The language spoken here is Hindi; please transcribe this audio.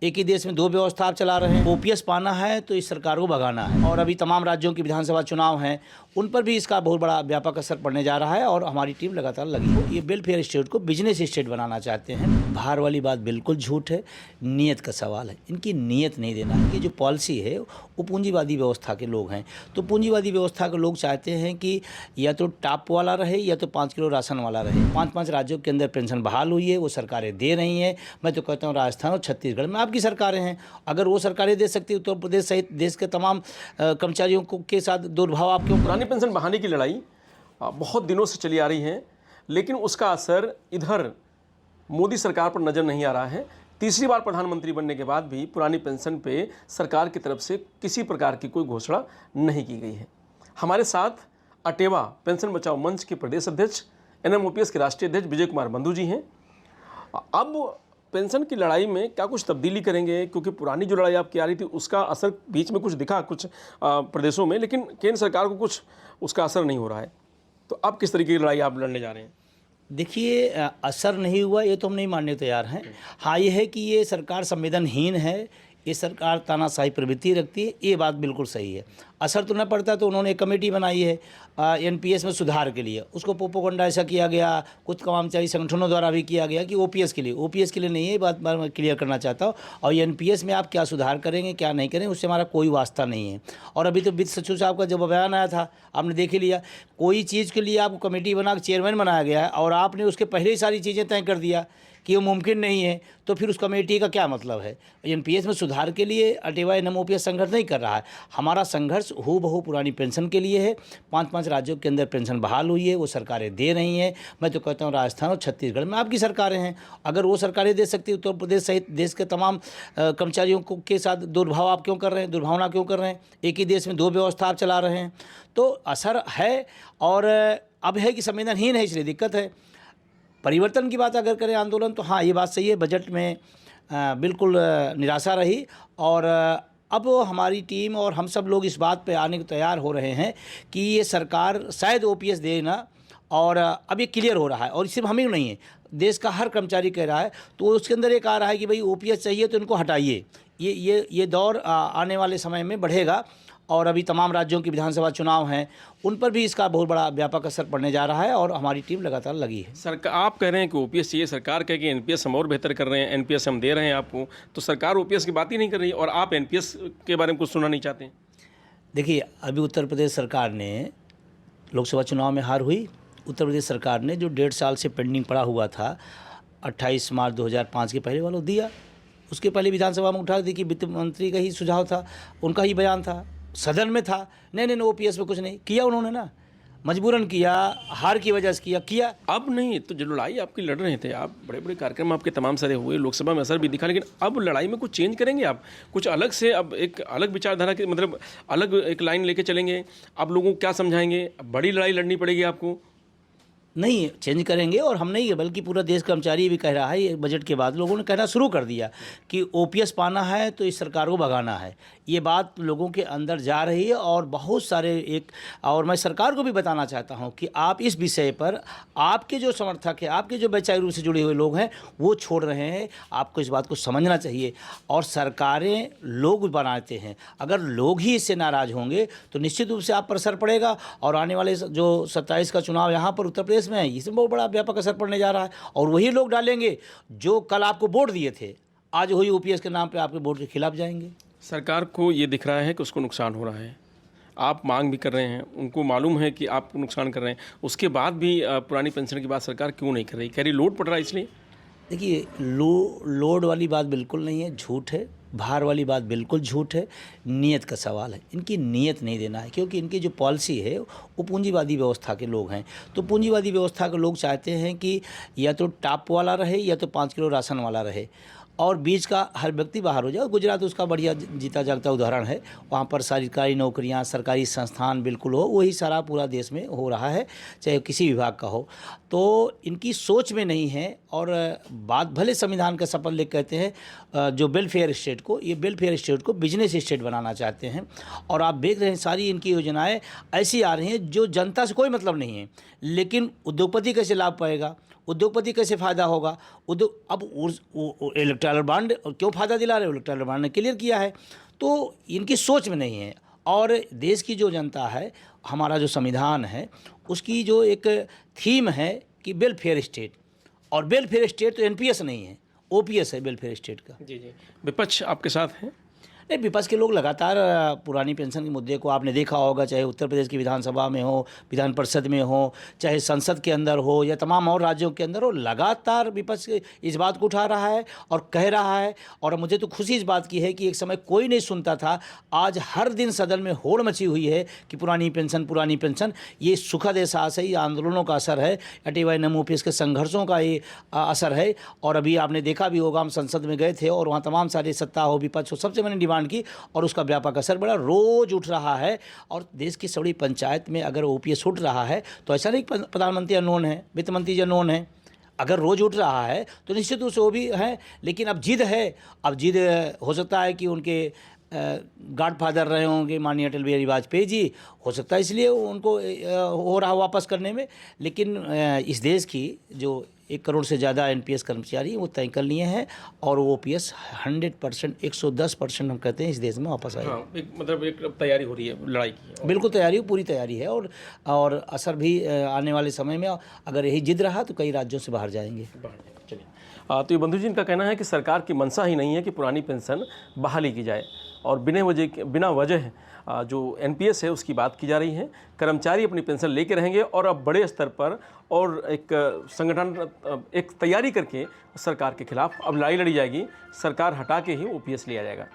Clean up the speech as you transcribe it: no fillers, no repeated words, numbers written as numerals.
एक ही देश में दो व्यवस्था आप चला रहे हैं। ओपीएस पाना है तो इस सरकार को भगाना है। और अभी तमाम राज्यों की विधानसभा चुनाव हैं, उन पर भी इसका बहुत बड़ा व्यापक असर पड़ने जा रहा है और हमारी टीम लगातार लगी है। ये वेलफेयर स्टेट को बिजनेस स्टेट बनाना चाहते हैं। बाहर वाली बात बिल्कुल झूठ है, नीयत का सवाल है। इनकी नीयत नहीं देना है कि जो पॉलिसी है वो पूंजीवादी व्यवस्था के लोग हैं। तो पूंजीवादी व्यवस्था के लोग चाहते हैं कि या तो टॉप वाला रहे या तो 5 किलो राशन वाला रहे। 5-5 राज्यों के अंदर पेंशन बहाल हुई है, वो सरकारें दे रही हैं। मैं तो कहता हूँ राजस्थान और छत्तीसगढ़ में आपकी सरकारें हैं, अगर वो सरकारें दे सकती उत्तर प्रदेश सहित देश के तमाम कर्मचारियों के साथ दुर्भाव आप क्यों? पुरानी पेंशन बहाने की लड़ाई बहुत दिनों से चली आ रही है, लेकिन उसका असर इधर मोदी सरकार पर नज़र नहीं आ रहा है। तीसरी बार प्रधानमंत्री बनने के बाद भी पुरानी पेंशन पे सरकार की तरफ से किसी प्रकार की कोई घोषणा नहीं की गई है। हमारे साथ अटेवा पेंशन बचाओ मंच के प्रदेश अध्यक्ष, एनएमओपीएस के राष्ट्रीय अध्यक्ष विजय कुमार बंधु जी हैं। अब पेंशन की लड़ाई में क्या कुछ तब्दीली करेंगे, क्योंकि पुरानी जो लड़ाई आपकी आ रही थी उसका असर बीच में कुछ दिखा कुछ प्रदेशों में, लेकिन केंद्र सरकार को कुछ उसका असर नहीं हो रहा है। तो अब किस तरीके की लड़ाई आप लड़ने जा रहे हैं? देखिए, असर नहीं हुआ ये तो हम नहीं मानने को तैयार हैं। हाँ, ये है कि ये सरकार संवेदनहीन है, ये सरकार तानाशाही प्रवृत्ति रखती है, ये बात बिल्कुल सही है। असर तो न पड़ता तो उन्होंने एक कमेटी बनाई है एनपीएस में सुधार के लिए, उसको प्रोपोगंडा ऐसा किया गया, कुछ कर्मचारी संगठनों द्वारा भी किया गया कि ओपीएस के लिए नहीं है। ये बात मैं क्लियर करना चाहता हूँ। और एनपीएस में आप क्या सुधार करेंगे क्या नहीं करेंगे उससे हमारा कोई वास्ता नहीं है। और अभी तो वित्त सचिव साहब का जब बयान आया था आपने देख ही लिया, कोई चीज़ के लिए आपको कमेटी बना के चेयरमैन बनाया गया है और आपने उसके पहले ही सारी चीज़ें तय कर दिया कि वो मुमकिन नहीं है, तो फिर उस कमेटी का क्या मतलब है? एनपीएस में सुधार के लिए अटेवा एनएमओपीएस संघर्ष नहीं कर रहा है। हमारा संघर्ष हूबहू पुरानी पेंशन के लिए है। 5-5 राज्यों के अंदर पेंशन बहाल हुई है, वो सरकारें दे रही हैं। मैं तो कहता हूँ राजस्थान और छत्तीसगढ़ में आपकी सरकारें हैं, अगर वो सरकारें दे सकती उत्तर प्रदेश सहित देश के तमाम कर्मचारियों के साथ दुर्भाव आप क्यों कर रहे हैं, दुर्भावना क्यों कर रहे हैं? एक ही देश में दो व्यवस्था आप चला रहे हैं, तो असर है। और अब है कि संवेदनहीन है, इसलिए दिक्कत है। परिवर्तन की बात अगर करें आंदोलन, तो हाँ ये बात सही है, बजट में बिल्कुल निराशा रही। और अब हमारी टीम और हम सब लोग इस बात पे आने को तैयार हो रहे हैं कि ये सरकार शायद ओपीएस दे ना, और अब ये क्लियर हो रहा है। और सिर्फ हम ही नहीं है, देश का हर कर्मचारी कह रहा है, तो उसके अंदर एक आ रहा है कि भाई ओपीएस चाहिए तो इनको हटाइए। ये दौर आने वाले समय में बढ़ेगा। और अभी तमाम राज्यों की विधानसभा चुनाव हैं, उन पर भी इसका बहुत बड़ा व्यापक असर पड़ने जा रहा है और हमारी टीम लगातार लगी है। सरकार, आप कह रहे हैं कि ओपीएस चाहिए, सरकार कहे कि एनपीएस हम और बेहतर कर रहे हैं, एनपीएस हम दे रहे हैं आपको, तो सरकार ओपीएस की बात ही नहीं कर रही और आप एनपीएस के बारे में कुछ सुनना नहीं चाहते हैं। देखिए, अभी उत्तर प्रदेश सरकार ने लोकसभा चुनाव में हार हुई। उत्तर प्रदेश सरकार ने जो 1.5 साल से पेंडिंग पड़ा हुआ था, 28 मार्च 2005 के पहले वालों दिया। उसके पहले विधानसभा में उठा दी कि वित्त मंत्री का ही सुझाव था, उनका ही बयान था, सदन में था। नहीं ओपीएस में कुछ नहीं किया उन्होंने ना, मजबूरन किया, हार की वजह से किया। अब नहीं तो जो लड़ाई आपकी लड़ रहे थे, आप बड़े बड़े कार्यक्रम आपके तमाम सारे हुए, लोकसभा में असर भी दिखा, लेकिन अब लड़ाई में कुछ चेंज करेंगे आप, कुछ अलग से, अब एक अलग विचारधारा के, मतलब अलग एक लाइन लेके चलेंगे, आप लोगों को क्या समझाएंगे? बड़ी लड़ाई लड़नी पड़ेगी आपको? नहीं, चेंज करेंगे। और हम नहीं है बल्कि पूरा देश कर्मचारी भी कह रहा है। ये बजट के बाद लोगों ने कहना शुरू कर दिया कि ओपीएस पाना है तो इस सरकार को भगाना है। ये बात लोगों के अंदर जा रही है और बहुत सारे और मैं सरकार को भी बताना चाहता हूं कि आप इस विषय पर, आपके जो समर्थक है, आपके जो वैचारिक रूप से जुड़े हुए लोग हैं, वो छोड़ रहे हैं। आपको इस बात को समझना चाहिए। और सरकारें लोग बनाते हैं, अगर लोग ही इससे नाराज़ होंगे तो निश्चित रूप से आप पर असर पड़ेगा। और आने वाले जो 27 का चुनाव यहाँ पर उत्तर प्रदेश में है, इसमें बहुत बड़ा व्यापक असर पड़ने जा रहा है। और वही लोग डालेंगे जो कल आपको वोट दिए थे, आज वही ओपीएस के नाम पे आपके वोट के खिलाफ जाएंगे। सरकार को ये दिख रहा है कि उसको नुकसान हो रहा है, आप मांग भी कर रहे हैं, उनको मालूम है कि आप नुकसान कर रहे हैं, उसके बाद भी पुरानी पेंशन की बात सरकार क्यों नहीं कर रही? कह रही लोड पड़ रहा है इसलिए। देखिए, लोड वाली बात बिल्कुल नहीं है, झूठ है। बाहर वाली बात बिल्कुल झूठ है, नीयत का सवाल है। इनकी नीयत नहीं देना है, क्योंकि इनकी जो पॉलिसी है वो पूंजीवादी व्यवस्था के लोग हैं। तो पूंजीवादी व्यवस्था के लोग चाहते हैं कि या तो टॉप वाला रहे या तो 5 किलो राशन वाला रहे, और बीच का हर व्यक्ति बाहर हो जाए। गुजरात उसका बढ़िया जीता जागता उदाहरण है। वहाँ पर सरकारी नौकरियाँ, सरकारी संस्थान बिल्कुल हो, वही सारा पूरा देश में हो रहा है, चाहे किसी विभाग का हो। तो इनकी सोच में नहीं है। और बात भले संविधान का शपथ लेकर कहते हैं, जो वेलफेयर स्टेट को, ये वेलफेयर स्टेट को बिजनेस स्टेट बनाना चाहते हैं। और आप देख रहे हैं सारी इनकी योजनाएँ ऐसी आ रही हैं जो जनता से कोई मतलब नहीं है, लेकिन उद्योगपति कैसे लाभ पाएगा, उद्योगपति कैसे फ़ायदा होगा? उद्योग अब इलेक्ट्रल बॉन्ड क्यों फ़ायदा दिला रहे हो? इलेक्ट्रल बॉन्ड ने क्लियर किया है। तो इनकी सोच में नहीं है। और देश की जो जनता है, हमारा जो संविधान है, उसकी जो एक थीम है कि वेलफेयर स्टेट, और वेलफेयर स्टेट तो एनपीएस नहीं है, ओपीएस है वेलफेयर स्टेट का। जी जी, विपक्ष आपके साथ है? नहीं, विपक्ष के लोग लगातार पुरानी पेंशन के मुद्दे को आपने देखा होगा, चाहे उत्तर प्रदेश की विधानसभा में हो, विधान परिषद में हो, चाहे संसद के अंदर हो, या तमाम और राज्यों के अंदर हो, लगातार विपक्ष इस बात को उठा रहा है और कह रहा है। और मुझे तो खुशी इस बात की है कि एक समय कोई नहीं सुनता था, आज हर दिन सदन में होड़ मची हुई है कि पुरानी पेंशन, पुरानी पेंशन। ये सुखद एहसास है, ये आंदोलनों का असर है, ATY MOPS के संघर्षों का ये असर है। और अभी आपने देखा भी होगा, हम संसद में गए थे और वहाँ तमाम सारे सत्ता हो, विपक्ष हो, सबसे मैंने डिमांड की और उसका व्यापक असर बड़ा रोज उठ रहा है। और देश की सभी पंचायत में अगर ओपीएस उठ रहा है तो ऐसा नहीं प्रधानमंत्री अननोन है, वित्त मंत्री जी अननोन है। अगर रोज उठ रहा है तो निश्चित रूप से वो भी है। लेकिन अब जिद है, अब जिद हो सकता है कि उनके गॉडफादर रहे होंगे माननीय अटल बिहारी वाजपेयी जी, हो सकता है इसलिए उनको हो रहा वापस करने में। लेकिन इस देश की जो 1 करोड़ से ज़्यादा एनपीएस कर्मचारी वो तय कर लिए हैं और वो ओपीएस 100%, 110% हम कहते हैं इस देश में वापस आएगा। हाँ, एक तैयारी हो रही है लड़ाई की। बिल्कुल तैयारी, पूरी तैयारी है। और असर भी आने वाले समय में अगर यही जिद रहा तो कई राज्यों से बाहर जाएंगे। चलिए, तो ये बंधु जी, इनका कहना है कि सरकार की मंशा ही नहीं है कि पुरानी पेंशन बहाली की जाए और बिना वजह जो एनपीएस है उसकी बात की जा रही है। कर्मचारी अपनी पेंशन लेके रहेंगे और अब बड़े स्तर पर और एक तैयारी करके सरकार के खिलाफ अब लड़ाई लड़ी जाएगी। सरकार हटा के ही ओपीएस लिया जाएगा।